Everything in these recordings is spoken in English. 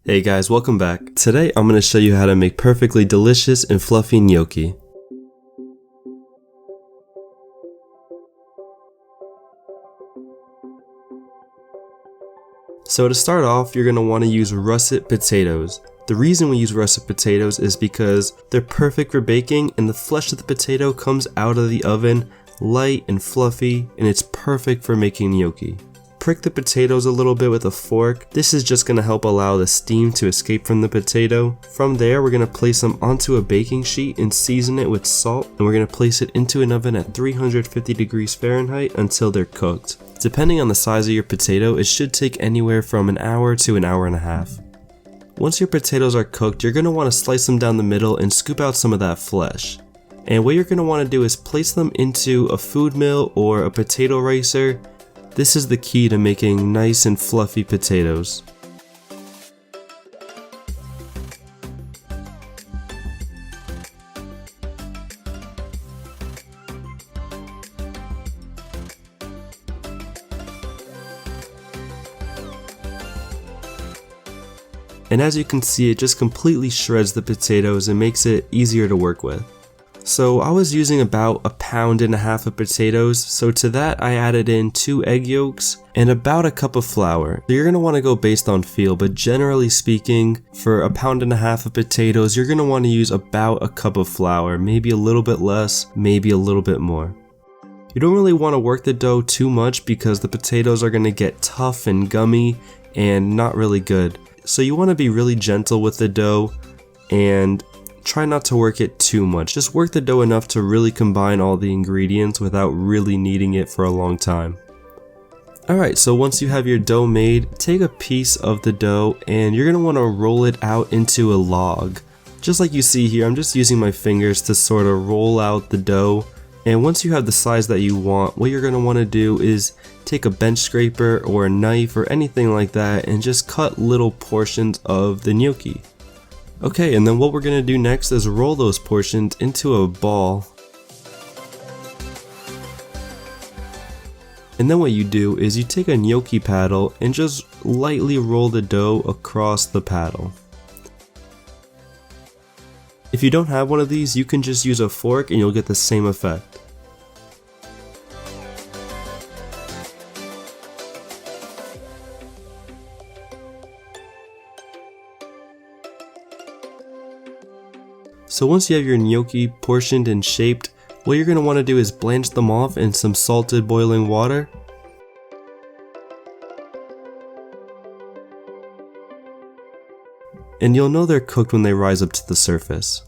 Hey guys, welcome back. Today I'm going to show you how to make perfectly delicious and fluffy gnocchi. So to start off, you're going to want to use russet potatoes. The reason we use russet potatoes is because they're perfect for baking and the flesh of the potato comes out of the oven light and fluffy, and it's perfect for making gnocchi. Prick the potatoes a little bit with a fork. This is just going to help allow the steam to escape from the potato. From there, we're going to place them onto a baking sheet and season it with salt, and we're going to place it into an oven at 350 degrees Fahrenheit until they're cooked. Depending on the size of your potato, it should take anywhere from an hour to an hour and a half. Once your potatoes are cooked, you're going to want to slice them down the middle and scoop out some of that flesh. And what you're going to want to do is place them into a food mill or a potato ricer. This is the key to making nice and fluffy potatoes. And as you can see, it just completely shreds the potatoes and makes it easier to work with. So I was using about 1.5 pounds of potatoes, so to that I added in 2 egg yolks and about a cup of flour. So you're going to want to go based on feel, but generally speaking, for 1.5 pounds of potatoes, you're going to want to use about a cup of flour, maybe a little bit less, maybe a little bit more. You don't really want to work the dough too much because the potatoes are going to get tough and gummy and not really good. So you want to be really gentle with the dough and try not to work it too much. Just work the dough enough to really combine all the ingredients without really kneading it for a long time. Alright, so once you have your dough made, take a piece of the dough and you're going to want to roll it out into a log. Just like you see here, I'm just using my fingers to sort of roll out the dough. And once you have the size that you want, what you're going to want to do is take a bench scraper or a knife or anything like that and just cut little portions of the gnocchi. Okay, and then what we're going to do next is roll those portions into a ball. And then what you do is you take a gnocchi paddle and just lightly roll the dough across the paddle. If you don't have one of these, you can just use a fork and you'll get the same effect. So once you have your gnocchi portioned and shaped, what you're going to want to do is blanch them off in some salted boiling water. And you'll know they're cooked when they rise up to the surface.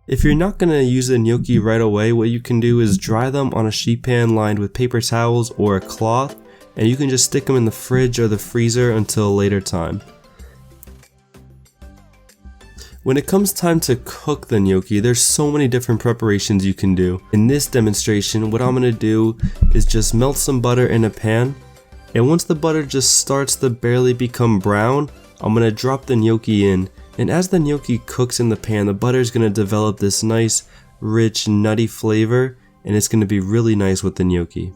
If you're not going to use the gnocchi right away, what you can do is dry them on a sheet pan lined with paper towels or a cloth, and you can just stick them in the fridge or the freezer until a later time. When it comes time to cook the gnocchi, there's so many different preparations you can do. In this demonstration, what I'm going to do is just melt some butter in a pan, and once the butter just starts to barely become brown, I'm going to drop the gnocchi in, and as the gnocchi cooks in the pan, the butter is going to develop this nice, rich, nutty flavor, and it's going to be really nice with the gnocchi.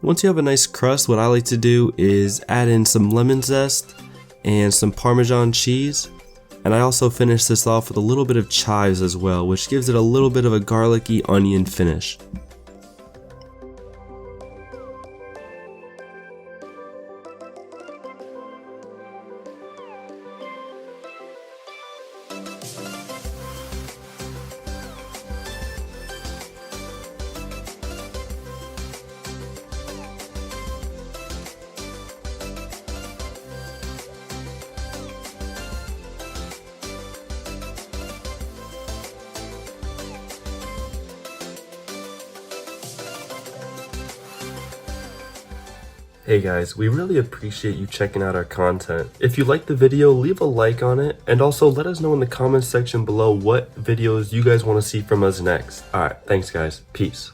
Once you have a nice crust, what I like to do is add in some lemon zest and some parmesan cheese. And I also finish this off with a little bit of chives as well, which gives it a little bit of a garlicky onion finish. Hey guys, we really appreciate you checking out our content. If you liked the video, leave a like on it, and also let us know in the comments section below what videos you guys want to see from us next. Alright, thanks guys. Peace.